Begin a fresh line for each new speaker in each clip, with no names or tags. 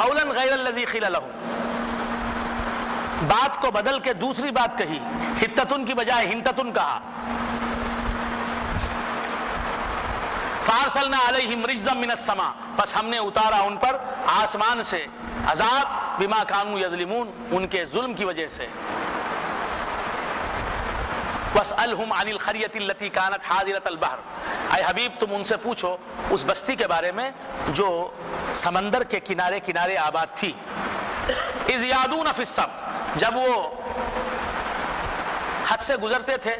قولا غیر الذی قیل لهم، بات کو بدل کے دوسری بات کہی، حتتن کی بجائے ہنتتن کہا. فارسلنا علیہم رجزا من السماء، پس ہم نے اتارا ان پر آسمان سے عذاب، بما کانوا یظلمون، ان کے ظلم کی وجہ سے. واسألہم عن القریۃ التی کانت حاضرۃ البحر، اے حبیب تم ان سے پوچھو اس بستی کے بارے میں جو سمندر کے کنارے کنارے آباد تھی. اذ یعدون فی السبت، جب وہ حد سے گزرتے تھے،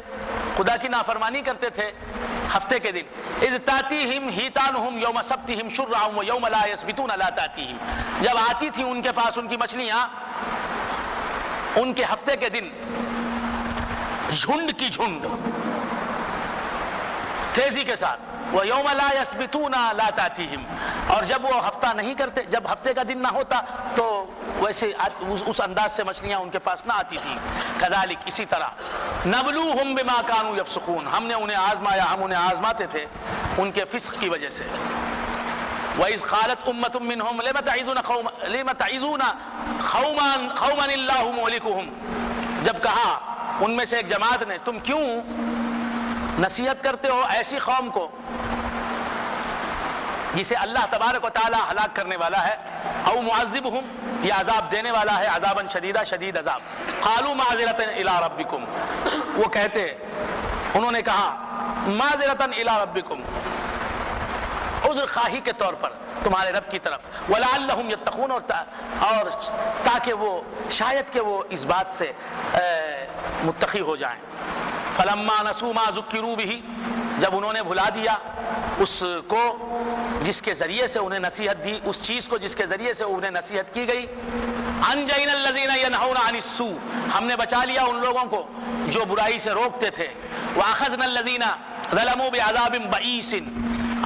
خدا کی نافرمانی کرتے تھے ہفتے کے دن. اذ تاتیہم حیتانہم یوم سبتہم شرعا ویوم لا یسبتون لا تاتیہم، جب آتی تھی ان کے پاس ان کی مچھلیاں ان کے ہفتے کے دن جھنڈ کی جھنڈ تیزی کے ساتھ، وَيَوْمَ لَا يَسْبِتُونَ لَا تَأْتِيهِمْ، اور جب وہ ہفتہ نہیں کرتے، جب ہفتے کا دن نہ ہوتا تو ویسے اس انداز سے مچھلیاں ان کے پاس نہ آتی تھی. كَذَلِكَ، اسی طرح، نَبْلُوهُمْ بِمَا كَانُوا يَفْسُقُونَ، ہم نے انہیں آزمایا، ہم انہیں آزماتے تھے ان کے فسق کی وجہ سے. وَإِذْ قَالَتْ أُمَّةٌ مِّنْهُمْ لِمَ تَعِظُونَ قَوْمًا اللَّهُ مُهْلِكُهُمْ، جب کہا ان میں سے ایک جماعت نے تم کیوں نصیحت کرتے ہو ایسی قوم کو جسے اللہ تبارک و تعالی ہلاک کرنے والا ہے، او معذبہم، یہ عذاب دینے والا ہے، عذابا شدیدا، شدید عذاب. قالوا معذرۃ الی ربکم، وہ کہتے، انہوں نے کہا معذرۃ الی ربکم، عذر خواہی کے طور پر تمہارے رب کی طرف. ولعلہم یتقون، اور تاکہ وہ شاید کہ وہ اس بات سے متقی ہو جائیں. فلما نسوا ما ذکروا به، جب انہوں نے بھلا دیا اس کو جس کے ذریعے سے انہیں نصیحت دی، اس چیز کو جس کے ذریعے سے انہیں نصیحت کی گئی. انجینا الذین ینہون عن السوء، ہم نے بچا لیا ان لوگوں کو جو برائی سے روکتے تھے. واخذنا الذین ظلموا بعذاب بئیس،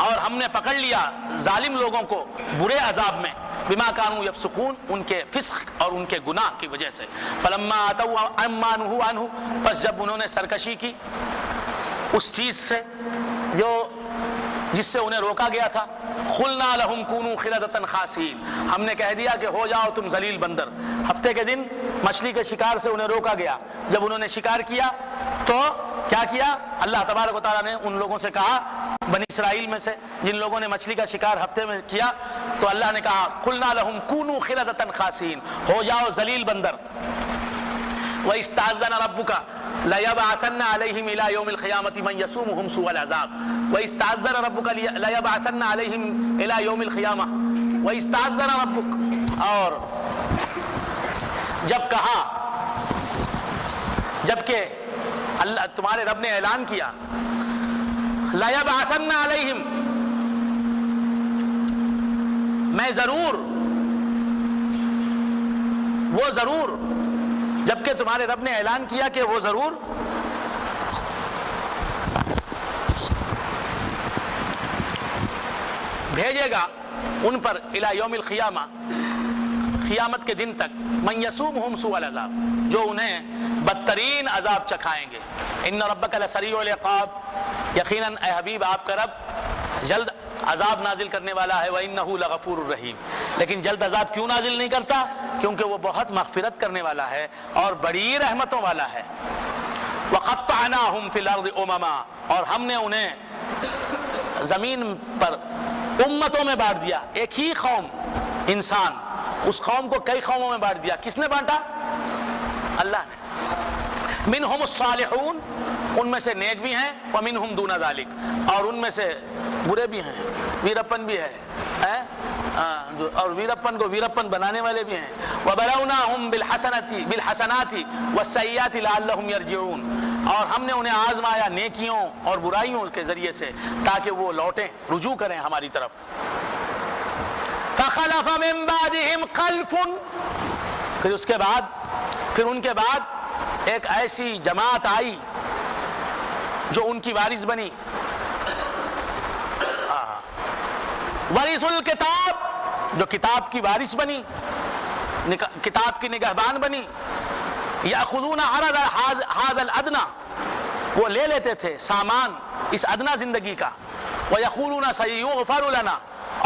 اور ہم نے پکڑ لیا ظالم لوگوں کو برے عذاب میں، بما کانوا یفسقون، ان کے فسق اور ان کے گناہ کی وجہ سے. فلما اتوا عما نہوا عنہ، پس جب انہوں نے سرکشی کی اس چیز سے جس سے انہیں روکا گیا تھا، قلنا لهم كونوا قردة خاسئین، ہم نے کہہ دیا کہ ہو جاؤ تم ذلیل بندر. ہفتے کے دن مچھلی کے شکار سے انہیں روکا گیا، جب انہوں نے شکار کیا تو کیا کیا؟ اللہ تبارک و تعالیٰ نے ان لوگوں سے کہا، بنی اسرائیل میں سے جن لوگوں نے مچھلی کا شکار ہفتے میں کیا، تو اللہ نے کہا قلنا لهم كونوا قردة خاسئین، ہو جاؤ ذلیل بندر. وَإِسْتَأْذَنَ رَبُّكَ لَيَبْعَثَنَّ عَلَيْهِمْ إِلَى يَوْمِ الْقِيَامَةِ مَنْ يَسُومُهُمْ سُوءَ الْعَذَابِ. وَإِسْتَأْذَنَ رَبُّكَ لَيَبْعَثَنَّ عَلَيْهِمْ إِلَى يَوْمِ الْقِيَامَةِ وَإِسْتَأْذَنَ رَبُّكَ، اور جب کہا، جبکہ اللہ تمہارے رب نے اعلان کیا، لَيَبْعَثَنَّ عَلَيْهِمْ، میں ضرور، وہ ضرور، جبکہ تمہارے رب نے اعلان کیا کہ وہ ضرور بھیجے گا ان پر الی یوم القیامہ، قیامت کے دن تک، من یسومہم سوء العذاب، جو انہیں بدترین عذاب چکھائیں گے. ان ربک لسریع العقاب، یقیناً اے حبیب آپ کا رب جلد عذاب نازل کرنے والا ہے. وَإِنَّهُ لَغَفُورٌ رَحِيمٌ، لیکن جلد عذاب کیوں نازل نہیں کرتا؟ کیونکہ وہ بہت مغفرت کرنے والا ہے اور بڑی رحمتوں والا ہے. وَقَطَّعْنَاهُمْ فِي الْأَرْضِ أُمَمًا، اور ہم نے انہیں زمین پر امتوں میں بانٹ دیا. ایک ہی قوم، انسان، اس قوم کو کئی قوموں میں بانٹ دیا. کس نے بانٹا؟ اللہ نے. منہم الصالحون، ان میں سے نیک بھی ہیں، ومنہم دون ذالک، اور ان میں سے برے بھی ہیں، ویرپن بھی ہے، اور ویرپن کو ویرپن بنانے والے بھی ہیں. وَبَلَوْنَاهُمْ بِالْحَسَنَاتِ وَالسَّيِّئَاتِ لَعَلَّهُمْ يَرْجِعُونَ، اور ہم نے انہیں آزمایا نیکیوں اور برائیوں کے ذریعے سے تاکہ وہ لوٹیں، رجوع کریں ہماری طرف. فَخَلَفَ مِن بَعْدِهِمْ خَلْفٌ، پھر ان کے بعد ایک ایسی جماعت آئی جو ان کی وارث بنی. وارث الکتاب، جو کتاب کی وارث بنی، کتاب کی نگہبان بنی. یاخذون عرض هذا الادنى، وہ لے لیتے تھے سامان اس ادنا زندگی کا. ویقولون سیغفر لنا،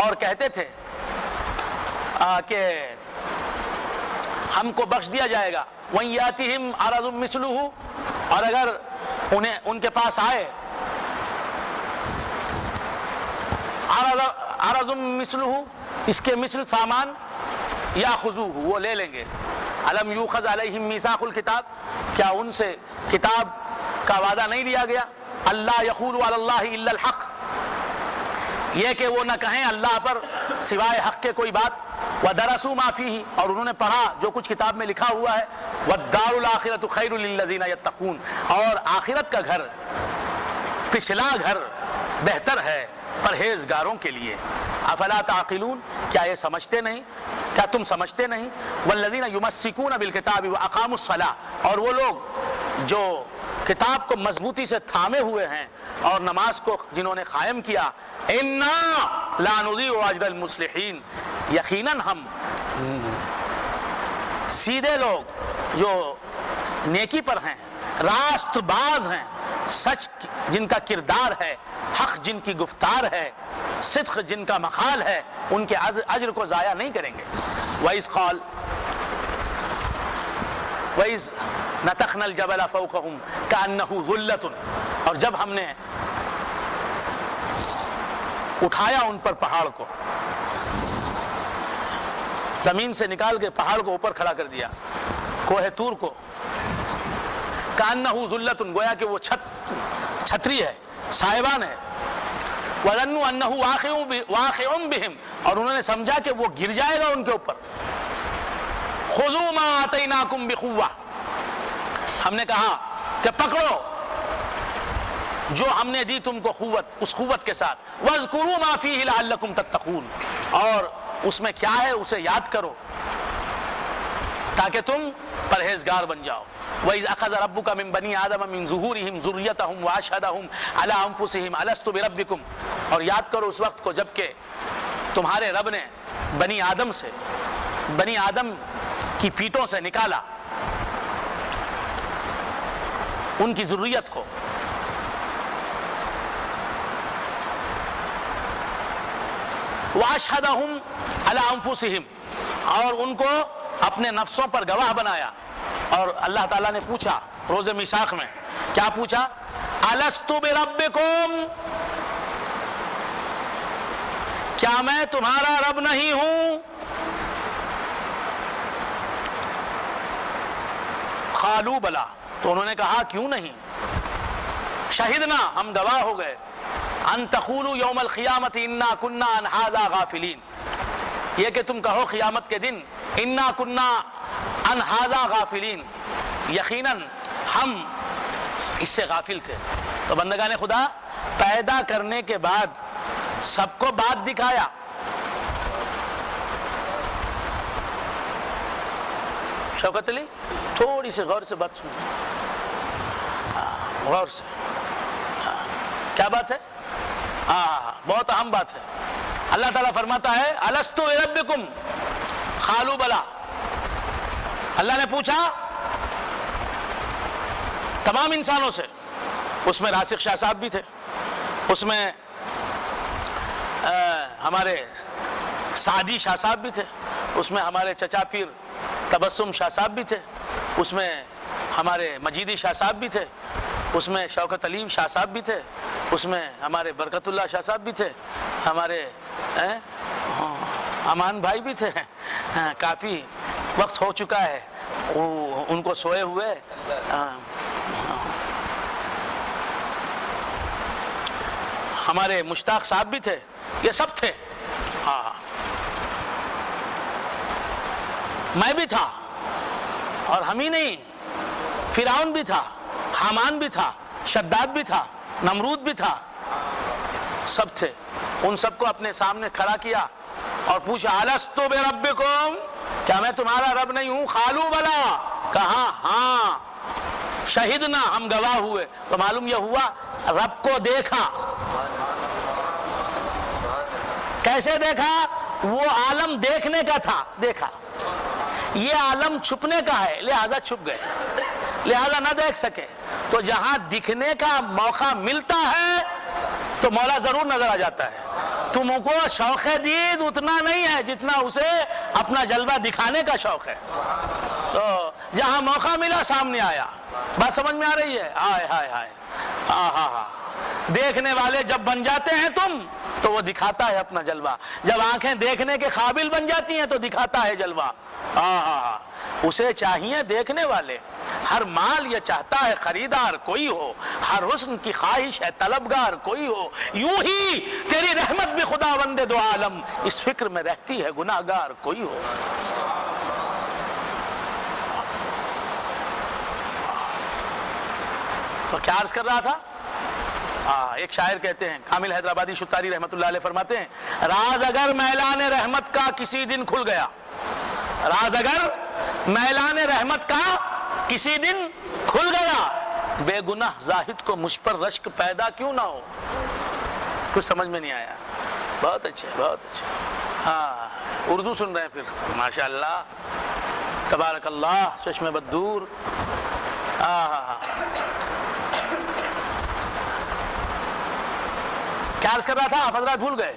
اور کہتے تھے کہ ہم کو بخش دیا جائے گا. وَإِن يَأْتِهِمْ عَرَضٌ مِثْلُهُ، اور اگر ان کے پاس آئے عَرَضٌ مِثْلُهُ، اس کے مثل سامان، يَأْخُذُوهُ، وہ لے لیں گے. أَلَمْ يُؤْخَذْ عَلَيْهِمْ مِيثَاقُ الْكِتَابِ، کیا ان سے کتاب کا وعدہ نہیں لیا گیا؟ اللہ يَقُولُ عَلَى اللَّهِ إِلَّا الْحَقَّ، یہ کہ وہ نہ کہیں اللہ پر سوائے حق کے کوئی بات. وَدَرَسُوا مَا فِيهِ، اور انہوں نے پڑھا جو کچھ کتاب میں لکھا ہوا ہے. وَالدَّارُ الْآخِرَةُ خَيْرٌ لِلَّذِينَ يَتَّقُونَ، اور آخرت کا گھر، پچھلا گھر بہتر ہے پرہیزگاروں کے لیے. افلا تعقلون، کیا یہ سمجھتے نہیں؟ کیا تم سمجھتے نہیں؟ والذین یمسکون بالکتاب واقاموا الصلاۃ، اور وہ لوگ جو کتاب کو مضبوطی سے تھامے ہوئے ہیں اور نماز کو جنہوں نے قائم کیا. انا لا نضیع اجر المصلحین، یقیناً ہم سیدھے لوگ جو نیکی پر ہیں، راست باز ہیں، سچ جن کا کردار ہے، حق جن کی گفتار ہے، صدق جن کا مقال ہے، ان کے اجر کو ضائع نہیں کریں گے. وَإِذْ نَتَخْنَا الْجَبَلَ فَوْقَهُمْ كَأَنَّهُ ظُلَّةٌ، اور جب ہم نے اٹھایا ان پر پہاڑ کو، زمین سے نکال کے پہاڑ کو اوپر کھڑا کر دیا، کوہ طور کو، كَأَنَّهُ ظُلَّةٌ، گویا کہ وہ چھتری ہے، سائبان ہے. وَظَنُّوا أَنَّهُ وَاقِعٌ بِهِمْ، اور انہوں نے سمجھا کہ وہ گر جائے گا ان کے اوپر. خُذُوا مَا آتَيْنَاكُمْ بِقُوَّةٍ، ہم نے کہا کہ پکڑو جو ہم نے دی تم کو قوت، اس قوت کے ساتھ. وَاذْكُرُوا مَا فِيهِ لَعَلَّكُمْ تَتَّقُونَ، اور اس میں کیا ہے اسے یاد کرو تاکہ تم پرہیزگار بن جاؤ. وَإِذْ أَخَذَ رَبُّكَ مِنْ بَنِي آدَمَ مِنْ ظُهُورِهِمْ ذُرِّيَّتَهُمْ وَأَشْهَدَهُمْ عَلَىٰ أَنفُسِهِمْ أَلَسْتُ بِرَبِّكُمْ، اور یاد کرو اس وقت کو جب کہ تمہارے رب نے بنی آدم کی پیٹوں سے نکالا ان کی ذریت کو. وَأَشْهَدَهُمْ عَلَىٰ أَنفُسِهِمْ، اور ان کو اپنے نفسوں پر گواہ بنایا. اور اللہ تعالیٰ نے پوچھا روز میثاق میں، کیا پوچھا؟ أَلَسْتُ بِرَبِّكُمْ، کیا میں تمہارا رب نہیں ہوں؟ قالوا بلا، تو انہوں نے کہا کیوں نہیں. شہدنا، ہم گواہ ہو گئے. ان تقولوا یوم القیامت انا کنا عن ھذا غافلین، یہ کہ تم کہو قیامت کے دن انا کنا عن ھذا غافلین، یقیناً ہم اس سے غافل تھے. تو بندگان خدا، پیدا کرنے کے بعد سب کو بات دکھایا. شوکت علی تھوڑی سی غور سے بات سنو، غور سے. کیا بات ہے؟ بہت اہم بات ہے. اللہ تعالیٰ فرماتا ہے الستو بربکم قالوا بلا. اللہ نے پوچھا تمام انسانوں سے، اس میں راسخ شاہ صاحب بھی تھے، اس میں ہمارے سعدی شاہ صاحب بھی تھے، اس میں ہمارے چچا پیر تبسم شاہ صاحب بھی تھے، اس میں ہمارے مجیدی شاہ صاحب بھی تھے، اس میں شوکت علیم شاہ صاحب بھی تھے، اس میں ہمارے برکت اللہ شاہ صاحب بھی تھے، ہمارے امان بھائی بھی تھے. کافی وقت ہو چکا ہے ان کو سوئے ہوئے. ہمارے مشتاق صاحب بھی تھے، یہ سب تھے. میں بھی تھا، اور ہم ہی نہیں، فرعون بھی تھا، حامان بھی تھا، شداد بھی تھا، نمرود بھی تھا، سب تھے. ان سب کو اپنے سامنے کھڑا کیا اور پوچھا الستو بربکم، کیا میں تمہارا رب نہیں ہوں؟ قالوا بلا، کہا ہاں. شہدنا، ہم گواہ ہوئے. تو معلوم یہ ہوا رب کو دیکھا. کیسے دیکھا؟ وہ عالم دیکھنے کا تھا، دیکھا. یہ عالم چھپنے کا ہے، لہذا چھپ گئے، لہذا نہ دیکھ سکے. تو جہاں دکھنے کا موقع ملتا ہے تو مولا ضرور نظر آ جاتا ہے. تم کو شوق دید اتنا نہیں ہے جتنا اسے اپنا جلوہ دکھانے کا شوق ہے. تو جہاں موقع ملا سامنے آیا. بات سمجھ میں آ رہی ہے؟ ہائے ہائے ہائے، ہاں ہاں ہاں. دیکھنے والے جب بن جاتے ہیں تم تو وہ دکھاتا ہے اپنا جلوہ. جب آنکھیں دیکھنے کے قابل بن جاتی ہیں تو دکھاتا ہے جلوہ. ہاں ہاں ہاں. اسے چاہیے دیکھنے والے. ہر مال یہ چاہتا ہے خریدار کوئی ہو، ہر حسن کی خواہش ہے طلبگار کوئی ہو. یوں ہی تیری رحمت بھی خداوند دو عالم اس فکر میں رہتی ہے گناہگار کوئی ہو. تو کیا عرض کر رہا تھا؟ ایک شاعر کہتے ہیں، کامل حیدرآبادی شتاری رحمت اللہ علیہ فرماتے ہیں، راز اگر میلان رحمت کا کسی دن کھل گیا، راز اگر میلان رحمت کا کسی دن کھل گیا، بے گناہ زاہد کو مجھ پر رشک پیدا کیوں نہ ہو. کچھ سمجھ میں نہیں آیا؟ بہت اچھا بہت اچھا. ہاں اردو سن رہے ہیں پھر؟ ماشاء اللہ تبارک اللہ، چشم بدور. ہاں ہاں ہاں. کیا عرض کر رہا تھا؟ آپ حضرات بھول گئے؟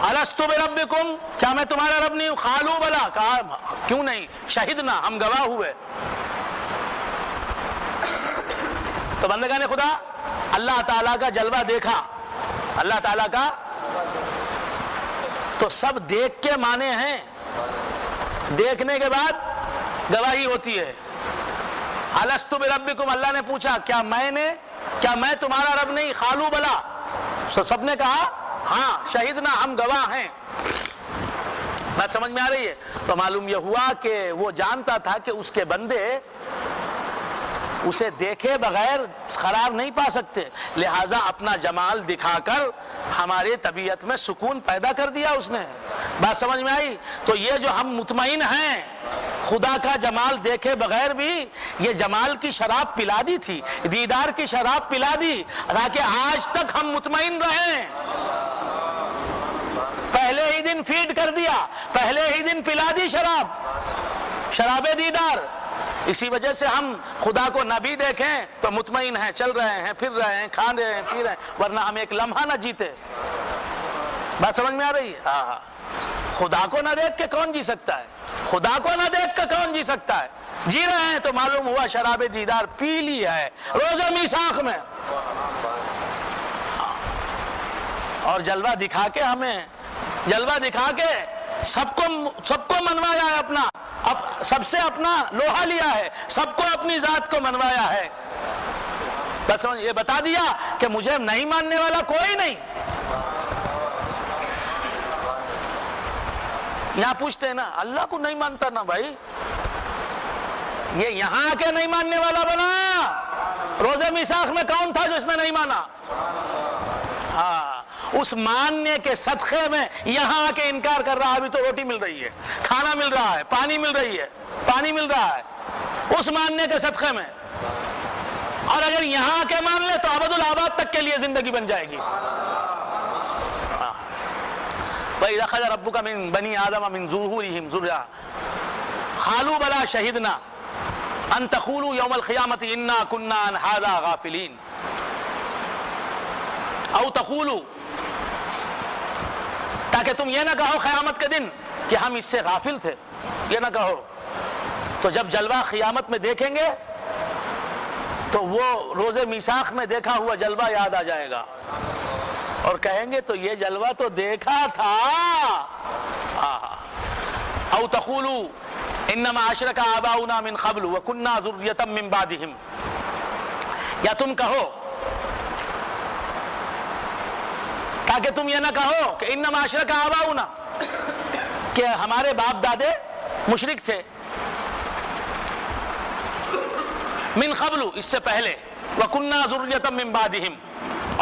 الستو بربکم، کیا میں تمہارا رب نہیں ہوں؟ قالوا بلا، کہا کیوں نہیں، شہدنا، ہم گواہ ہوئے. تو بندگان خدا اللہ تعالیٰ کا جلوہ دیکھا، اللہ تعالیٰ کا، تو سب دیکھ کے مانے ہیں، دیکھنے کے بعد گواہی ہوتی ہے. الستو بربکم، اللہ نے پوچھا کیا میں تمہارا رب نہیں؟ قالوا بلا، سب نے کہا ہاں شہیدنا، ہم گواہ ہیں. بات سمجھ میں آ رہی ہے؟ تو معلوم یہ ہوا کہ وہ جانتا تھا کہ اس کے بندے اسے دیکھے بغیر قرار نہیں پا سکتے، لہٰذا اپنا جمال دکھا کر ہمارے طبیعت میں سکون پیدا کر دیا اس نے. بات سمجھ میں آئی؟ تو یہ جو ہم مطمئن ہیں، خدا کا جمال دیکھے بغیر بھی یہ جمال کی شراب پلا دی تھی، دیدار کی شراب پلا دی تاکہ آج تک ہم مطمئن رہیں. پہلے ہی دن فیڈ کر دیا، پہلے ہی دن پلا دی شراب دیدار. اسی وجہ سے ہم خدا کو نہ بھی دیکھیں تو مطمئن ہیں، چل رہے ہیں، پھر رہے ہیں، کھا رہے ہیں، پی رہے ہیں، ورنہ ہم ایک لمحہ نہ جیتے. بات سمجھ میں آ رہی ہے؟ ہاں. خدا کو نہ دیکھ کے کون جی سکتا ہے؟ خدا کو نہ دیکھ کے کون جی سکتا ہے؟ جی رہے ہیں تو معلوم ہوا شراب دیدار پی لی ہے روزہ میثاق میں. اور جلوہ دکھا کے ہمیں، جلوہ دکھا کے سب کو منوایا ہے، اپنا سب سے اپنا لوہا لیا ہے، سب کو اپنی ذات کو منوایا ہے. بس یہ بتا دیا کہ مجھے نہیں ماننے والا کوئی نہیں. یہاں پوچھتے ہیں نا اللہ کو نہیں مانتا نا بھائی، یہ یہاں کے نہیں ماننے والا بنا. روزے میثاق میں کون تھا جو اس نے نہیں مانا؟ ہاں، اس ماننے کے صدقے میں یہاں آ کے انکار کر رہا. ابھی تو روٹی مل رہی ہے، کھانا مل رہا ہے، پانی مل رہا ہے اس ماننے کے صدقے میں. اور اگر یہاں کے مان لے تو ابد الآباد تک کے لیے زندگی بن جائے گی. وَإِذْ أَخَذَ رَبُّكَ مِن بَنِي آدَمَ مِن ظُهُورِهِمْ ذُرِّيَّتَهُمْ قَالُوا بَلَىٰ شَهِدْنَا أَن تَقُولُوا يَوْمَ الْقِيَامَةِ إِنَّا كُنَّا عَنْ هَٰذَا غَافِلِينَ أَوْ تَقُولُوا، تاکہ تم یہ نہ کہو قیامت کے دن کہ ہم اس سے غافل تھے، یہ نہ کہو. تو جب جلوہ قیامت میں دیکھیں گے تو وہ روزے میثاق میں دیکھا ہوا جلوہ یاد آ جائے گا اور کہیں گے تو یہ جلوہ تو دیکھا تھا. او تقولوا انما اشرک آباؤنا من قبل وکنا ذریۃ من بعدہم، یا تم کہو، تاکہ تم یہ نہ کہو کہ انما اشرک آباؤنا، کہ ہمارے باپ دادے مشرک تھے، من قبل، اس سے پہلے، وَكُنَّا ذُرِّيَّةً مِّن بَعْدِهِمْ،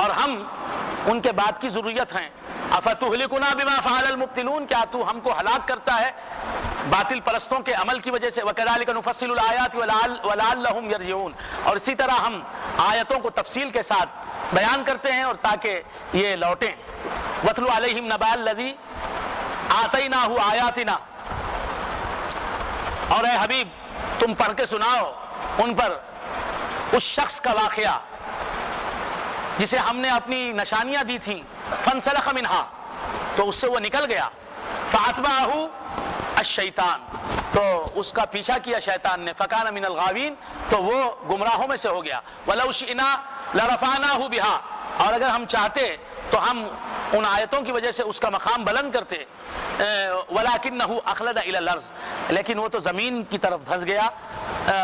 اور ہم ان کے بعد کی ضروریت ہیں. أَفَتُهْلِكُنَا بِمَا فَعَلَ الْمُبْطِلُونَ، کیا تو ہم کو ہلاک کرتا ہے باطل پرستوں کے عمل کی وجہ سے. وَكَذَلِكَ نُفَصِّلُ الْآيَاتِ وَلَعَلَّهُمْ يَرْجِعُونَ، اور اسی طرح ہم آیتوں کو تفصیل کے ساتھ بیان کرتے ہیں اور تاکہ یہ لوٹیں. وَاتْلُ عَلَيْهِمْ نَبَأَ الَّذِي آتَيْنَاهُ آيَاتِنَا، اور اے حبیب تم پڑھ کے سناؤ ان پر اس شخص کا واقعہ جسے ہم نے اپنی نشانیاں دی تھیں، فانسلخ منہا، تو اس سے وہ نکل گیا، فاتبعہ الشیطان، تو اس کا پیچھا کیا شیطان نے، فکان من الغاوین، تو وہ گمراہوں میں سے ہو گیا، ولو شئنا لرفعناہ بہا، اور اگر ہم چاہتے تو ہم ان آیتوں کی وجہ سے اس کا مقام بلند کرتے، ولکنہ اخلد الی الارض، لیکن وہ تو زمین کی طرف دھس گیا،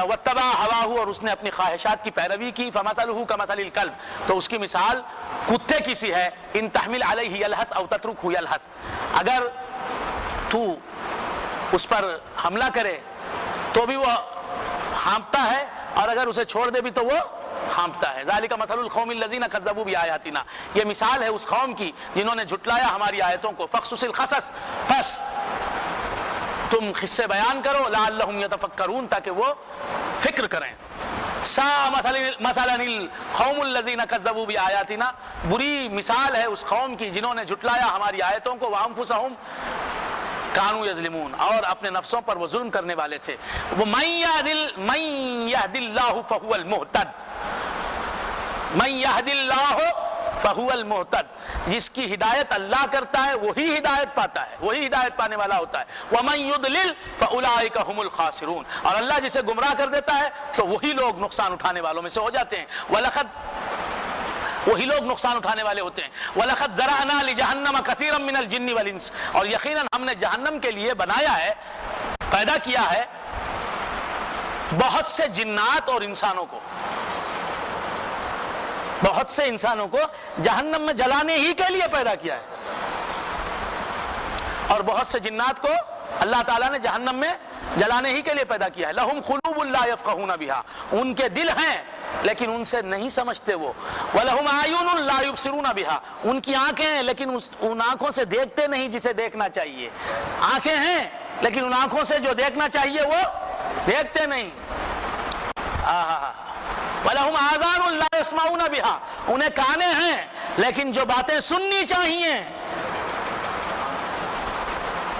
واتبع ہواہ، اور اس نے اپنی خواہشات کی پیروی کی، فمثلہ کمثل الکلب، تو اس کی مثال کتے کی سی ہے، ان تحمل علیہ یلہث او تترکہ یلہث، اگر تو اس پر حملہ کرے تو بھی وہ ہانپتا ہے، اور اگر اسے چھوڑ دے بھی تو وہ ہانپتا ہے، ذالک مثل القوم الذین کذبوا بآیاتنا، یہ مثال ہے اس قوم کی جنہوں نے جھٹلایا ہماری آیتوں کو، فاقصص القصص، بس تم قصے بیان کرو، لعلہم یتفکرون، تاکہ وہ فکر کریں، سا مثلا القوم الذین کذبوا بآیاتنا، بری مثال ہے اس قوم کی جنہوں نے جھٹلایا ہماری آیتوں کو، وانفسہم کانوا یظلمون، اور اپنے نفسوں پر وہ ظلم کرنے والے تھے، وہ من یہد اللہ فہو المہتد، من یہد اللہ فہو المہتد، جس کی ہدایت اللہ کرتا ہے وہی ہدایت پاتا ہے، وہی ہدایت پانے والا ہوتا ہے، ومن یضلل فاولئک هم الخاسرون، اور اللہ جسے گمراہ کر دیتا ہے تو وہی لوگ نقصان اٹھانے والوں میں سے ہو جاتے ہیں، وہی لوگ نقصان اٹھانے والے ہوتے ہیں، وَلَقَدْ ذَرَأْنَا لِجَهَنَّمَ كَثِيرًا مِنَ الْجِنِّ وَالْإِنسِ، اور یقیناً ہم نے جہنم کے لیے بنایا ہے، پیدا کیا ہے بہت سے جنات اور انسانوں کو، بہت سے انسانوں کو جہنم میں جلانے ہی کے لیے پیدا کیا ہے، اور بہت سے جنات کو اللہ تعالیٰ نے جہنم میں جلانے ہی کے لیے پیدا کیا ہے، لَهُمْ قُلُوبٌ لَا يَفْقَهُونَ بِهَا، ان کے دل ہیں لیکن ان سے نہیں سمجھتے وہ، وَلَهُمْ أَعْيُنٌ لَا يُبْصِرُونَ بِهَا، ان کی آنکھیں ہیں لیکن ان آنکھوں سے دیکھتے نہیں جسے دیکھنا چاہیے، آنکھیں ہیں لیکن ان آنکھوں سے جو دیکھنا چاہیے وہ دیکھتے نہیں، وَلَهُمْ آذَانٌ لَا يَسْمَعُونَ بِهَا، انہیں کانے ہیں لیکن جو باتیں سننی چاہیے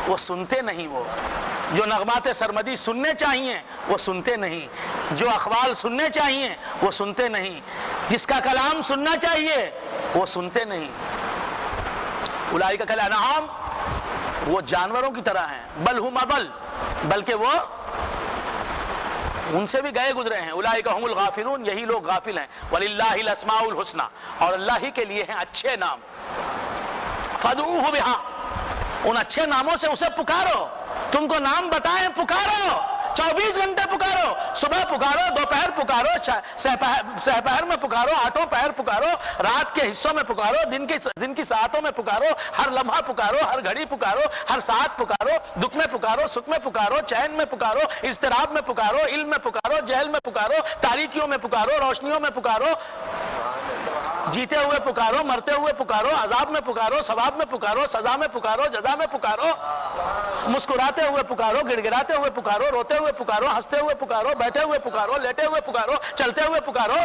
وہ سنتے نہیں، وہ جو نغمات سرمدی سننے چاہیے وہ سنتے نہیں، جو اقوال سننے چاہیے وہ سنتے نہیں، جس کا کلام سننا چاہیے وہ سنتے نہیں، اولئک کالانعام، وہ جانوروں کی طرح ہیں، بل ہم اضل، بلکہ وہ ان سے بھی گئے گزرے ہیں، اولئک هم الغافلون، یہی لوگ غافل ہیں، وللہ الاسماء الحسنى، اور اللہ ہی کے لیے ہیں اچھے نام، فادعوہ بہا، ان اچھے ناموں سے اسے پکارو، تم کو نام بتائیں پکارو، 24 گھنٹے پکارو، صبح پکارو، دوپہر پکارو، سہپہر میں پکارو، آٹھوں پہر پکارو، رات کے حصوں میں پکارو، دن کی ساعتوں میں پکارو، ہر لمحہ پکارو، ہر گھڑی پکارو، ہر ساعت پکارو، دکھ میں پکارو، سکھ میں پکارو، چین میں پکارو، اضطراب میں پکارو، علم میں پکارو، جہل میں پکارو، تاریکیوں میں پکارو، روشنیوں میں پکارو، جیتے ہوئے پکارو، مرتے ہوئے پکارو، عذاب میں پکارو، ثواب میں پکارو، سزا میں پکارو، جزا میں پکارو، مسکراتے ہوئے پکارو، گڑ گڑاتے ہوئے پکارو، روتے ہوئے پکارو، ہنستے ہوئے پکارو، بیٹھے ہوئے پکارو، لیٹے ہوئے پکارو، چلتے ہوئے پکارو،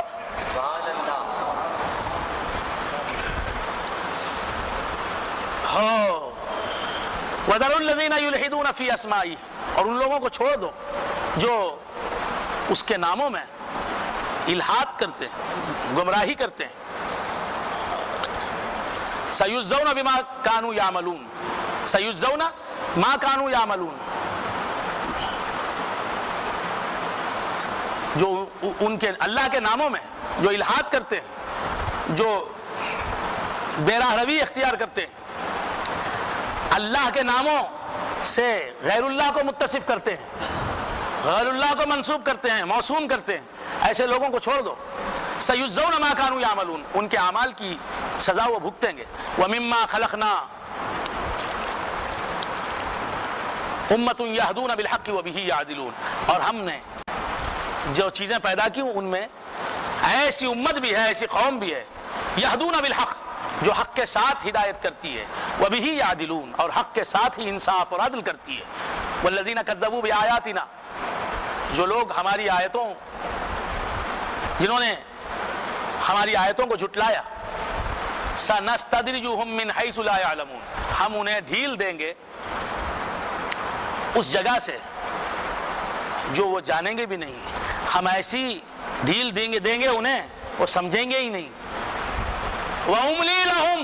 وَذَرُوا الَّذِينَ يُلْحِدُونَ فِي أَسْمَائِهِ، اور ان لوگوں کو چھوڑ دو جو اس کے ناموں میں الحاد کرتے ہیں، گمراہی کرتے ہیں، سَيُجْزَوْنَ بِمَا كَانُوا يَعْمَلُونَ، سَيُجْزَوْنَ مَا كَانُوا يَعْمَلُونَ، جو ان کے اللہ کے ناموں میں جو الحاد کرتے ہیں، جو بے راہ روی اختیار کرتے ہیں، اللہ کے ناموں سے غیر اللہ کو متصف کرتے ہیں، غیر اللہ کو منسوب کرتے ہیں، موسوم کرتے ہیں، ایسے لوگوں کو چھوڑ دو، سَيُجْزَوْنَ مَا كَانُوا يَعْمَلُونَ، ان کے اعمال کی سزا وہ بھگتیں گے، وَمِمَّا خَلَقْنَا أُمَّةٌ يَهْدُونَ بِالْحَقِّ وَبِهِ يَعْدِلُونَ، اور ہم نے جو چیزیں پیدا کی ان میں ایسی امت بھی ہے، ایسی قوم بھی ہے، يَهْدُونَ بِالْحَقِّ، جو حق کے ساتھ ہدایت کرتی ہے، وَبِهِ يَعْدِلُونَ، اور حق کے ساتھ ہی انصاف اور عدل کرتی ہے، وَالَّذِينَ كَذَّبُوا بِآيَاتِنَا، جو لوگ ہماری آیتوں، جنہوں نے ہماری آیتوں کو جھٹلایا، سَنَسْتَدْرِجُهُم مِّنْ حَيْثُ لَا يَعْلَمُونَ، ہم انہیں ڈھیل دیں گے اس جگہ سے جو وہ جانیں گے بھی نہیں، ہم ایسی ڈھیل دیں گے انہیں وہ سمجھیں گے ہی نہیں، وَأُمْلِي لَهُمْ،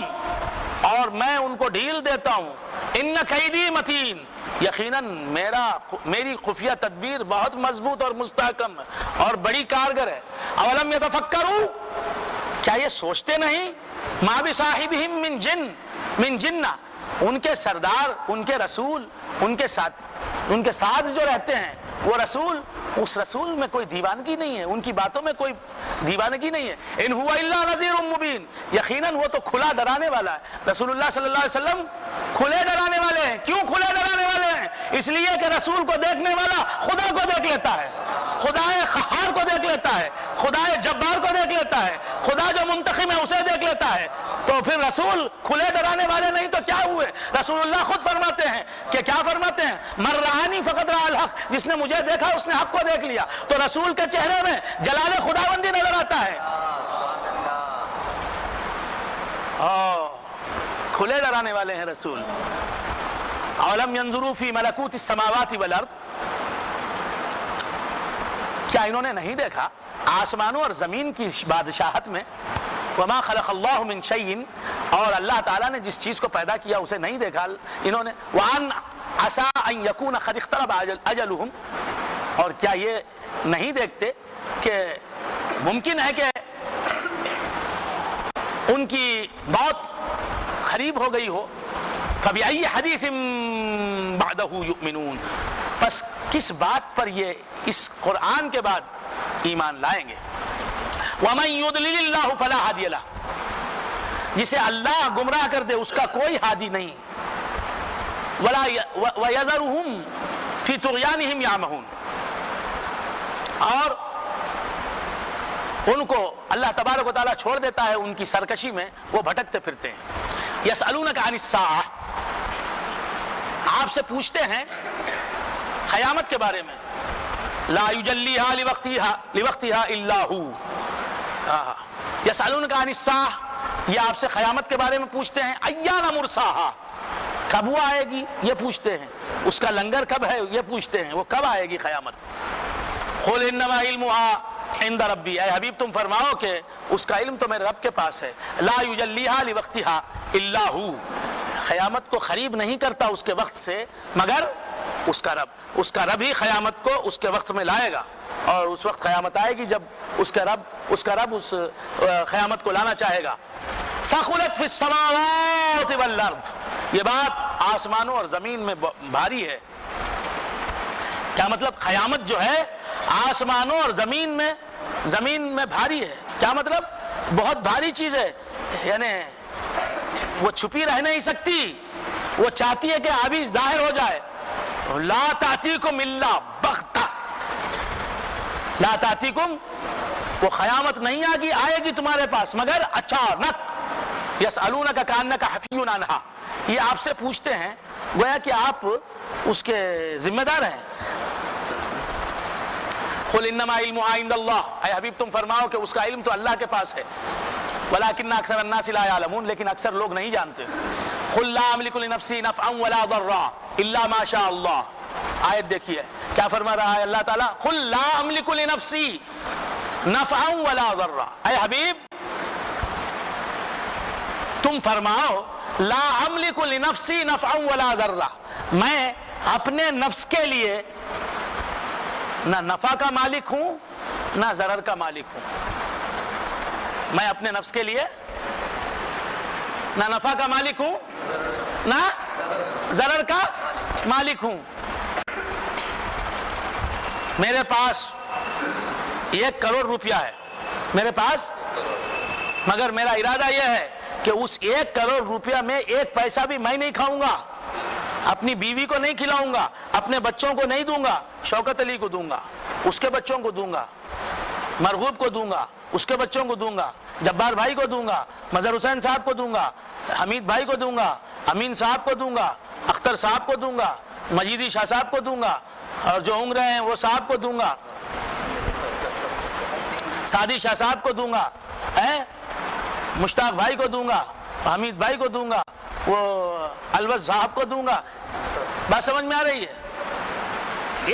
اور میں ان کو ڈھیل دیتا ہوں، إِنَّ كَيْدِي مَتِينٌ، یقیناً میری خفیہ تدبیر بہت مضبوط اور مستحکم اور بڑی کارگر ہے۔ اولم یتفکروا، کیا یہ سوچتے نہیں، ما بصاحبہم من جنہ، ان کے سردار، ان کے رسول، ان کے ساتھ جو رہتے ہیں وہ رسول، اس رسول میں کوئی دیوانگی نہیں ہے، ان کی باتوں میں کوئی دیوانگی نہیں ہے۔ ان هو الا نذیر مبین، یقیناً وہ تو کھلا ڈرانے والا ہے۔ رسول اللہ صلی اللہ علیہ وسلم کھلے ڈرانے والے ہیں۔ کیوں کھلے ڈرانے والے ہیں؟ اس لیے کہ رسول کو دیکھنے والا خدا کو دیکھ لیتا ہے، خدائے قہار کو دیکھ لیتا ہے، خدائے جبار کو دیکھ لیتا ہے، خدا جو منتقم ہے اسے دیکھ لیتا ہے۔ تو پھر رسول کھلے ڈرانے والے نہیں تو کیا ہوئے؟ رسول اللہ خود فرماتے ہیں کہ کیا فرماتے ہیں؟ من رآنی فقد رأى الحق، جس نے مجھے دیکھا اس نے حق کو دیکھ لیا۔ تو رسول کے چہرے میں جلال خداوندی نظر آتا ہے۔ کھلے ڈرانے والے ہیں رسول۔ اولم ينظروا في ملکوت السماوات والارض، کیا انہوں نے نہیں دیکھا آسمانوں اور زمین کی بادشاہت میں؟ وما خلق اللہ من شیء، اور اللہ تعالیٰ نے جس چیز کو پیدا کیا اسے نہیں دیکھا انہوں نے؟ وان عسى ان يكون قد اقترب اجلهم، اور کیا یہ نہیں دیکھتے کہ ممکن ہے کہ ان کی موت قریب ہو گئی ہو؟ فبأي حدیث بعدہ یؤمنون، پس کس بات پر یہ اس قرآن کے بعد ایمان لائیں گے؟ ومن يضلل اللہ فلا ہادی لہ، جسے اللہ گمراہ کر دے اس کا کوئی ہادی نہیں۔ وَيَذَرُهُمْ فِي طُغْيَانِهِمْ يَعْمَهُونَ، اور ان کو اللہ تبارک و تعالیٰ چھوڑ دیتا ہے ان کی سرکشی میں، وہ بھٹکتے پھرتے ہیں۔ يَسْأَلُونَكَ عَنِ السَّاعَةِ، آپ سے پوچھتے ہیں قیامت کے بارے میں۔ لَا يُجَلِّيهَا لِوَقْتِهَا إِلَّا هُوَ، يَسْأَلُونَكَ عَنِ السَّاعَةِ، یہ آپ سے قیامت کے بارے میں پوچھتے ہیں۔ أَيَّانَ مُرْسَاهَا، کب وہ آئے گی یہ پوچھتے ہیں، اس کا لنگر کب ہے یہ پوچھتے ہیں، وہ کب آئے گی قیامت۔ قُلْ إِنَّمَا عِلْمُهَا عِنْدَ رَبِّي، اے حبیب تم فرماؤ کہ اس کا علم تو میرے رب کے پاس ہے۔ لَا يُجَلِّيهَا لِوَقْتِهَا إِلَّا هُوَ، قیامت کو قریب نہیں کرتا اس کے وقت سے مگر اس کا رب، اس کا رب ہی قیامت کو اس کے وقت میں لائے گا، اور اس وقت قیامت آئے گی جب اس کا رب اس قیامت کو لانا چاہے گا۔ ثقلت فی السماوات والارض، یہ بات آسمانوں اور زمین میں بھاری ہے۔ کیا مطلب؟ قیامت جو ہے آسمانوں اور زمین میں بھاری ہے۔ کیا مطلب؟ بہت بھاری چیز ہے، یعنی وہ چھپی رہ نہیں سکتی، وہ چاہتی ہے کہ ابھی ظاہر ہو جائے۔ لا تأتیکم الا بغتہ، لا تأتیکم، وہ قیامت نہیں آئے گی تمہارے پاس مگر اچانک۔ یسألونک کأنک حفی عنہا، یہ آپ سے پوچھتے ہیں گویا کہ آپ اس کے ذمہ دار ہیں۔ قل انما علمها عند اللہ، اے حبیب تم فرماؤ کہ اس کا علم تو اللہ کے پاس ہے۔ ولکن اکثر الناس لا یعلمون، لیکن اکثر لوگ نہیں جانتے۔ قل لا املک لنفسی نفعا ولا ضرا الا ما شاء اللہ، آیت دیکھیے کیا فرما رہا ہے اللہ تعالیٰ؟ قل لا املک لنفسی نفعا ولا ضرا، اے حبیب تم فرماؤ لا املک لنفسی نفعا ولا ضرا، میں اپنے نفس کے لیے نہ نفع کا مالک ہوں نہ ضرر کا مالک ہوں۔ میں اپنے نفس کے لیے نہ نفع کا مالک ہوں نہ ضرر کا مالک ہوں۔ میرے پاس 1 کروڑ روپیہ ہے میرے پاس، مگر میرا ارادہ یہ ہے کہ اس 1 کروڑ روپیہ میں 1 پیسہ بھی میں نہیں کھاؤں گا، اپنی بیوی کو نہیں کھلاؤں گا، اپنے بچوں کو نہیں دوں گا، شوکت علی کو دوں گا، اس کے بچوں کو دوں گا، مرغوب کو دوں گا، اس کے بچوں کو دوں گا، جبار بھائی کو دوں گا، مظہر حسین صاحب کو دوں گا، حمید بھائی کو دوں گا، امین صاحب کو دوں گا، اختر صاحب کو دوں گا، مجیدی شاہ صاحب کو دوں گا، اور جو ہوں رہے ہیں وہ صاحب کو دوں گا، سعدی شاہ صاحب کو دوں گا، مشتاق بھائی کو دوں گا، حمید بھائی کو دوں گا، وہ الوز صاحب کو دوں گا۔ بات سمجھ میں آ رہی ہے؟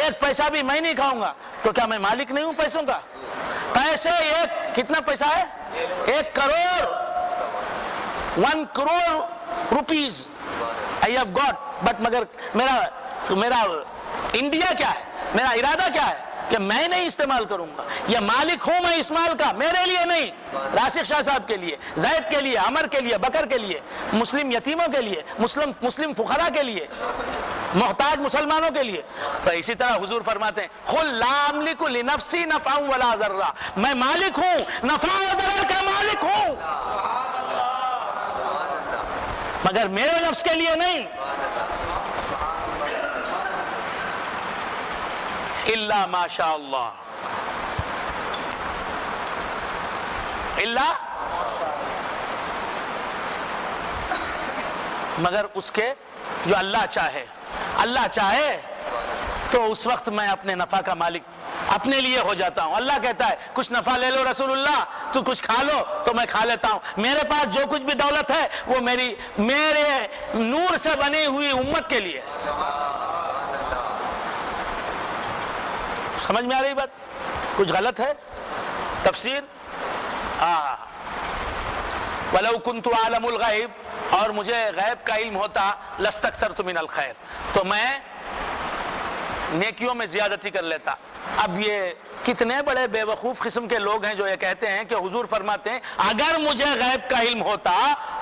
1 پیسہ بھی میں نہیں کھاؤں گا تو کیا میں مالک نہیں ہوں پیسوں کا؟ پیسے کتنا پیسہ ہے؟ 1 crore, 1 crore rupees I have got, but مگر میرا انڈیا کیا ہے, میرا ارادہ کیا ہے کہ میں نہیں استعمال کروں گا, یہ مالک ہوں میں اس مال کا, میرے لیے نہیں, راسخ شاہ صاحب کے لیے, زید کے لیے, عمر کے لیے, بکر کے لیے, مسلم یتیموں کے لیے, مسلم فقراء کے لیے, محتاج مسلمانوں کے لیے. تو اسی طرح حضور فرماتے ہیں قل لا املک لنفسی نفعا ولا ضرا, میں مالک ہوں, نفع و ضرر کا مالک ہوں, مگر میرے نفس کے لیے نہیں. الا ما شاء اللہ, الا مگر اس کے جو اللہ چاہے. اللہ چاہے تو اس وقت میں اپنے نفع کا مالک اپنے لیے ہو جاتا ہوں. اللہ کہتا ہے کچھ نفع لے لو رسول اللہ, تو کچھ کھا لو تو میں کھا لیتا ہوں. میرے پاس جو کچھ بھی دولت ہے وہ میرے نور سے بنی ہوئی امت کے لیے. سمجھ میں آ رہی بات؟ کچھ غلط ہے تفسیر؟ وَلَوْ كُنْتُ عَالَمُ الْغَيْبِ, اور مجھے غیب کا علم ہوتا لَسْتَكْثَرْتُ مِنَ الْخَيْرِ, تو میں نیکیوں میں زیادتی کر لیتا. اب یہ کتنے بڑے بے وقوف قسم کے لوگ ہیں جو یہ کہتے ہیں کہ حضور فرماتے ہیں اگر مجھے غیب کا علم ہوتا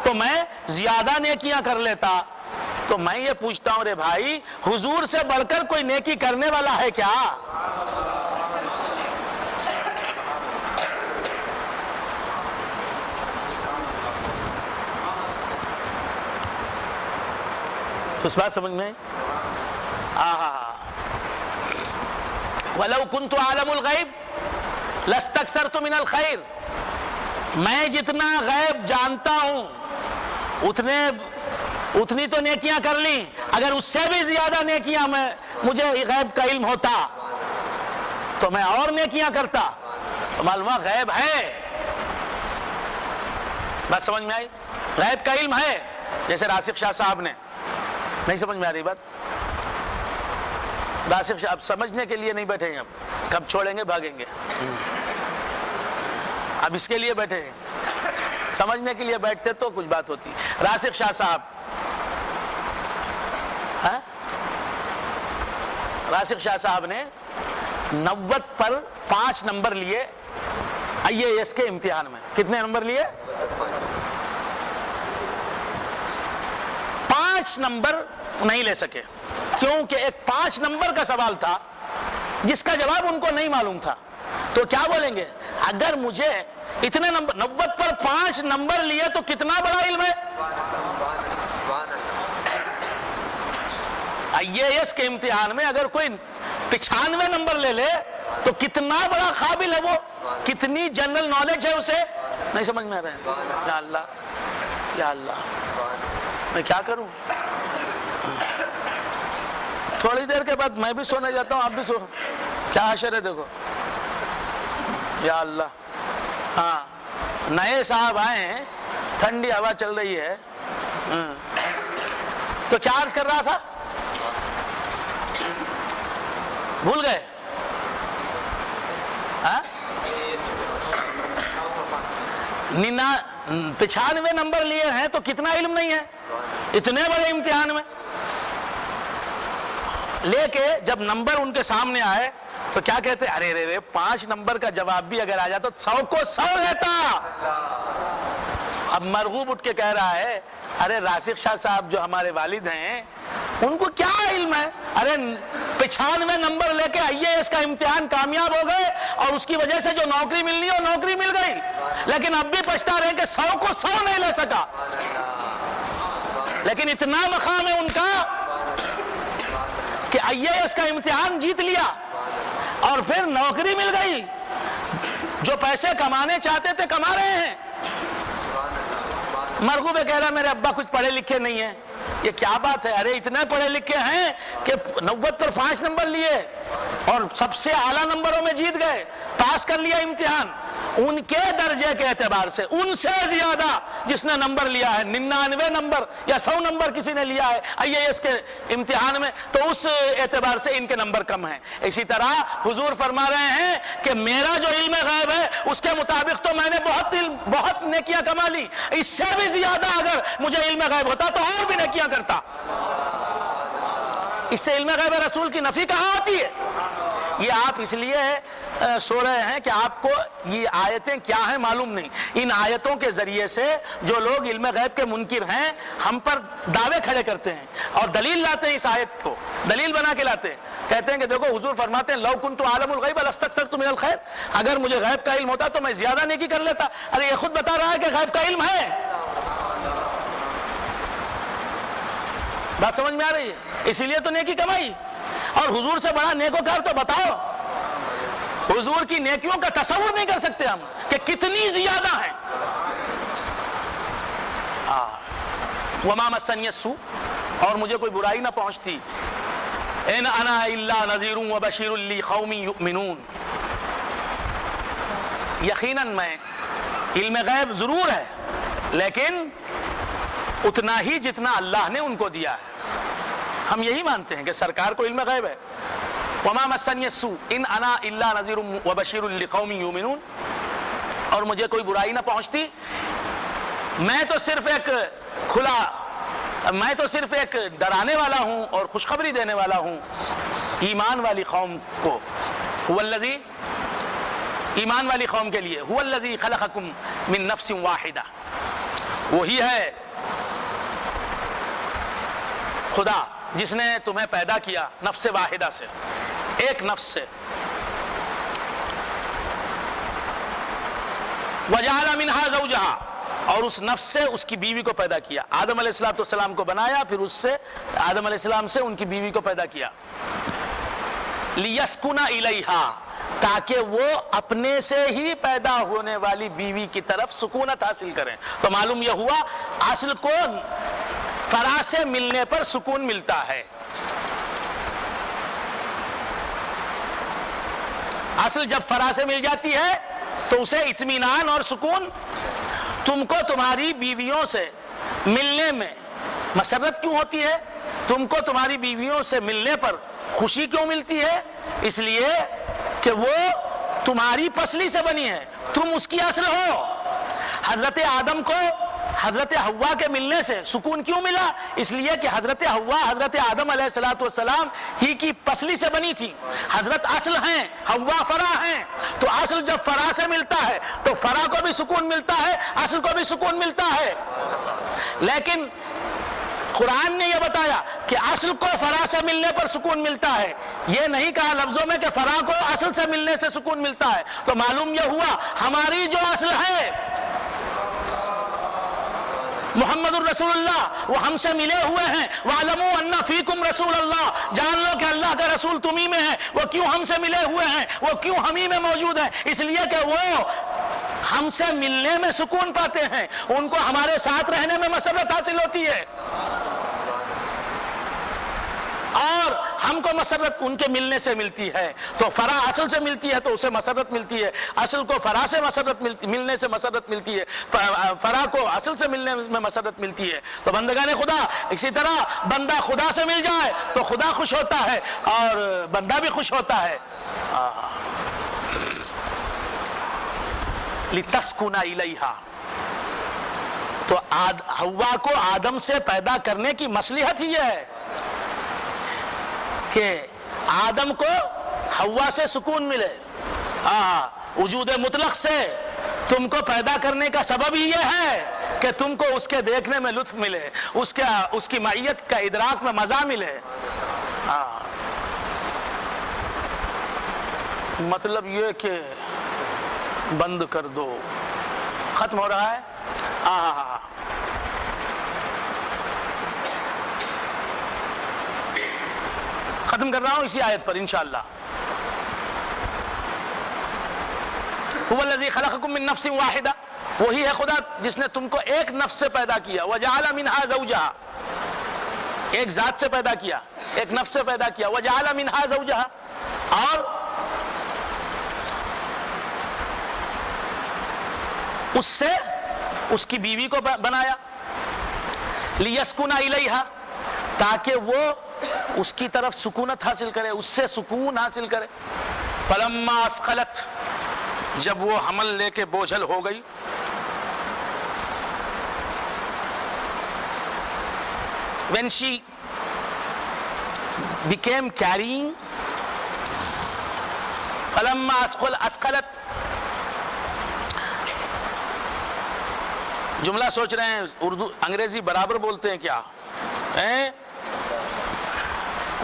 تو میں زیادہ نیکیاں کر لیتا. تو میں یہ پوچھتا ہوں رے بھائی, حضور سے بڑھ کر کوئی نیکی کرنے والا ہے کیا؟ اس بات سمجھ میں؟ وَلَوْ كُنْتُ عَالَمُ الْغَيْبِ لَاسْتَكْثَرْتُ مِنَ الْخَيْرِ, میں جتنا غیب جانتا ہوں اتنی تو نیکیاں کر لی, اگر اس سے بھی زیادہ نیکیاں مجھے غیب کا علم ہوتا تو میں اور نیکیاں کرتا. معلوم غیب ہے, بات سمجھ میں آئی؟ غیب کا علم ہے, جیسے راسخ شاہ صاحب نے. نہیں سمجھ میں آ رہی بات؟ راسخ شاہ اب سمجھنے کے لیے نہیں بیٹھے ہیں, اب کب چھوڑیں گے بھاگیں گے, اب اس کے لیے بیٹھے ہیں. سمجھنے کے لیے بیٹھتے تو کچھ بات ہوتی. راسخ شاہ صاحب, راسخ شاہ صاحب نے 90 پر 5 نمبر لیے IAS کے امتحان میں. کتنے نمبر لیے؟ 5 نمبر نہیں لے سکے, کیونکہ ایک 5 نمبر کا سوال تھا جس کا جواب ان کو نہیں معلوم تھا. تو کیا بولیں گے, اگر مجھے اتنے نمبر 90 پر 5 نمبر لیے تو کتنا بڑا علم ہے. IAS کے امتحان میں اگر کوئی 95 نمبر لے لے تو کتنا بڑا قابل ہے وہ, کتنی جنرل نالج ہے اسے. نہیں سمجھ میں آ رہا ہے؟ یا اللہ, یا اللہ, میں کیا کروں. تھوڑی دیر کے بعد میں بھی سونے جاتا ہوں, آپ بھی سو. کیا حشر ہے دیکھو, یا اللہ. ہاں, نئے صاحب آئے ہیں, ٹھنڈی ہوا چل رہی ہے. تو کیا عرض کر رہا تھا, بھول گئے؟ 95 نمبر لیے ہیں تو کتنا علم نہیں ہے اتنے بڑے امتحان میں. لے کے جب نمبر ان کے سامنے آئے تو کیا کہتے, ارے رے 5 نمبر کا جواب بھی اگر آ جاتا تو 100 کو 100 لیتا. اب مرغوب اٹھ کے کہہ رہا ہے, ارے راسخ شاہ صاحب جو ہمارے والد ہیں ان کو کیا علم ہے, ارے 95 نمبر لے کے IAS کا امتحان کامیاب ہو گئے اور اس کی وجہ سے جو نوکری ملنی ہو نوکری مل گئی, لیکن اب بھی پچھتا رہے کہ 100 کو 100 نہیں لے سکا. لیکن اتنا مقام ہے ان کا کہ IAS کا امتحان جیت لیا اور پھر نوکری مل گئی. جو پیسے کمانے چاہتے تھے کما رہے ہیں. مرغوب کہہ رہا میرے ابا کچھ پڑھے لکھے نہیں ہیں. یہ کیا بات ہے, ارے اتنے پڑھے لکھے ہیں کہ 90 پر 5 نمبر لیے اور سب سے اعلیٰ نمبروں میں جیت گئے, پاس کر لیا امتحان. ان کے درجے کے اعتبار سے ان سے زیادہ جس نے نمبر لیا ہے 99 نمبر یا 100 نمبر کسی نے لیا ہے IAS کے امتحان میں, تو اس اعتبار سے ان کے نمبر کم ہیں. اسی طرح حضور فرما رہے ہیں کہ میرا جو علم غیب ہے اس کے مطابق تو میں نے بہت نیکیاں کما لی, اس سے بھی زیادہ اگر مجھے علم غیب ہوتا تو اور بھی نیکیاں کرتا. اس سے علم غیب رسول کی نفی کہاں آتی ہے؟ یہ آپ اس لیے سو رہے ہیں کہ آپ کو یہ آیتیں کیا ہیں معلوم نہیں. ان آیتوں کے ذریعے سے جو لوگ علم غیب کے منکر ہیں ہم پر دعوے کھڑے کرتے ہیں اور دلیل لاتے ہیں, اس آیت کو دلیل بنا کے لاتے ہیں. کہتے ہیں کہ دیکھو حضور فرماتے ہیں لو کنت عالم الغیب لاستکثرت من الخیر, اگر مجھے غیب کا علم ہوتا تو میں زیادہ نیکی کر لیتا. ارے یہ خود بتا رہا ہے کہ غیب کا علم ہے. بات سمجھ میں آ رہی ہے؟ اسی لیے تو نیکی کمائی. اور حضور سے بڑا نیکوکار تو بتاؤ, حضور کی نیکیوں کا تصور نہیں کر سکتے ہم کہ کتنی زیادہ ہیں. وما مسنی السوء, اور مجھے کوئی برائی نہ پہنچتی. ان انا الا نذیر وبشیر لقوم یؤمنون, یقیناً میں علم غیب ضرور ہے لیکن اتنا ہی جتنا اللہ نے ان کو دیا ہے. ہم یہی مانتے ہیں کہ سرکار کو علم غیب ہے. وما مسنی السوء ان انا الا نذیر وبشیر لقوم یؤمنون, اور مجھے کوئی برائی نہ پہنچتی. میں تو صرف ایک ڈرانے والا ہوں اور خوشخبری دینے والا ہوں ایمان والی قوم کو. والذی, ایمان والی قوم کے لیے. هو الذی خلقکم من نفس واحدہ, وہی ہے خدا جس نے تمہیں پیدا کیا نفس واحدہ سے, ایک نفس سے. وجعل منها زوجہا, اور اس نفس سے اس کی بیوی کو پیدا کیا. آدم علیہ السلام کو بنایا, پھر اس سے آدم علیہ السلام سے ان کی بیوی کو پیدا کیا. لیسکن الیہا, تاکہ وہ اپنے سے ہی پیدا ہونے والی بیوی کی طرف سکونت حاصل کریں. تو معلوم یہ ہوا اصل کو فرا سے ملنے پر سکون ملتا ہے. اصل جب فرا سے مل جاتی ہے تو اسے اطمینان اور سکون. تم کو تمہاری بیویوں سے ملنے میں مسرت کیوں ہوتی ہے؟ تم کو تمہاری بیویوں سے ملنے پر خوشی کیوں ملتی ہے؟ اس لیے کہ وہ تمہاری پسلی سے بنی ہے, تم اس کی اصل ہو. حضرت آدم کو حضرت حوا کے ملنے سے سکون کیوں ملا؟ اس لیے کہ حضرت حوا حضرت آدم علیہ السلام ہی کی پسلی سے بنی تھی. حضرت اصل ہیں, حوا فرع ہیں. تو اصل جب فرع سے ملتا ہے تو فرع کو بھی سکون ملتا ہے, اصل کو بھی سکون ملتا ہے. لیکن قرآن نے یہ بتایا کہ اصل کو فرع سے ملنے پر سکون ملتا ہے, یہ نہیں کہا لفظوں میں کہ فرع کو اصل سے ملنے سے سکون ملتا ہے. تو معلوم یہ ہوا ہماری جو اصل ہے محمد الرسول اللہ, وہ ہم سے ملے ہوئے ہیں. وَاعْلَمُوا أَنَّ فِيكُمْ رَسُولَ اللَّهِ, جان لو کہ اللہ کا رسول تمہیں میں ہے. وہ کیوں ہم سے ملے ہوئے ہیں, وہ کیوں ہم ہی میں موجود ہیں؟ اس لیے کہ وہ ہم سے ملنے میں سکون پاتے ہیں, ان کو ہمارے ساتھ رہنے میں مسرت حاصل ہوتی ہے, اور ہم کو مسرت ان کے ملنے سے ملتی ہے. تو فرع اصل سے ملتی ہے تو اسے مسرت ملتی ہے, اصل کو فرع سے ملنے سے مسرت ملتی ہے, فرع کو اصل سے ملنے میں مسرت ملتی ہے. تو بندگان خدا اسی طرح بندہ خدا سے مل جائے تو خدا خوش ہوتا ہے اور بندہ بھی خوش ہوتا ہے. لِتَسْكُنَ إِلَيْهَا, تو حوا کو آدم سے پیدا کرنے کی مصلحت ہی ہے کہ آدم کو حوا سے سکون ملے. وجود مطلق سے تم کو پیدا کرنے کا سبب ہی یہ ہے کہ تم کو اس کے دیکھنے میں لطف ملے, اس کی معیت کا ادراک میں مزہ ملے. مطلب یہ کہ بند کر دو, ختم ہو رہا ہے. ختم کر رہا ہوں اسی آیت پر انشاءاللہ. هو الذی خلقکم من نفس واحدہ, وہی ہے خدا جس نے تم کو ایک نفس سے پیدا کیا. وجعل منها زوجہا, ایک ذات سے پیدا کیا, ایک نفس سے پیدا کیا. وجعل منها زوجہا, اور اس سے اس کی بیوی کو بنایا، لیسکن الیہا، تاکہ وہ اس کی طرف سکونت حاصل کرے، اس سے سکون حاصل کرے۔ فلما اثقلت، جب وہ حمل لے کے بوجھل ہو گئی، when she became carrying، فلما اثقلت، جملہ سوچ رہے ہیں اردو انگریزی برابر بولتے ہیں کیا؟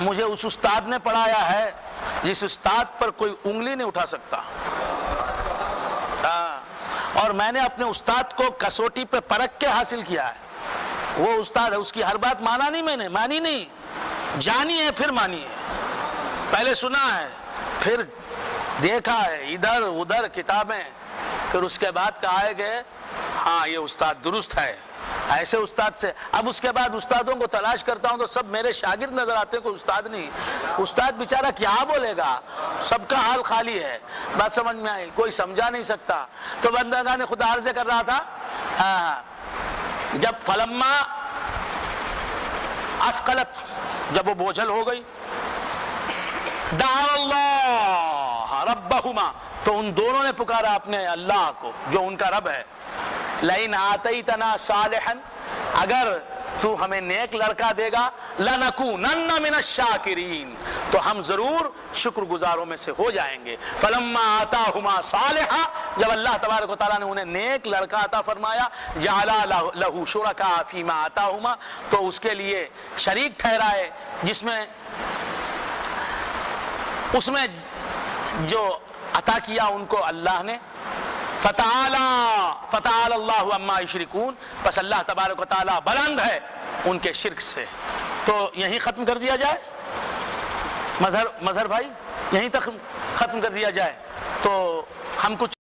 مجھے اس استاد نے پڑھایا ہے جس استاد پر کوئی انگلی نہیں اٹھا سکتا، اور میں نے اپنے استاد کو کسوٹی پہ پرکھ کے حاصل کیا ہے۔ وہ استاد ہے، اس کی ہر بات مانا نہیں، میں نے مانی نہیں، جانی ہے پھر مانی ہے، پہلے سنا ہے پھر دیکھا ہے ادھر ادھر کتابیں، پھر اس کے بعد کہا ہے کہ ہاں یہ استاد درست ہے۔ ایسے استاد سے اب اس کے بعد استادوں کو تلاش کرتا ہوں تو سب میرے شاگرد نظر آتے ہیں، کوئی استاد نہیں۔ استاد بیچارہ کیا بولے گا، سب کا حال خالی ہے، بات سمجھ میں آئی، کوئی سمجھا نہیں سکتا۔ تو بندگان خدا عرض کر رہا تھا، جب فلما اثقلت، جب وہ بوجھل ہو گئی، دعا اللہ ربہما، تو ان دونوں نے پکارا اپنے اللہ کو جو ان کا رب ہے، لئن آتیتنا صالحا، اگر تو ہمیں نیک لڑکا دے گا، لنکونن من الشاکرین، تو ہم ضرور شکر گزاروں میں سے ہو جائیں گے۔ فلما آتاہما صالحا، جب اللہ تبارک و تعالیٰ نے انہیں نیک لڑکا عطا فرمایا، جعلا لہ شرکاء فیما آتاہما، تو اس کے لیے شریک ٹھہرائے جس میں اس میں جو عطا کیا ان کو اللہ نے۔ فتعالی اللہ عما یشرکون، پس اللہ تبارک و تعالیٰ بلند ہے ان کے شرک سے۔ تو یہیں ختم کر دیا جائے، مظہر بھائی، یہیں تک ختم کر دیا جائے، تو ہم کچھ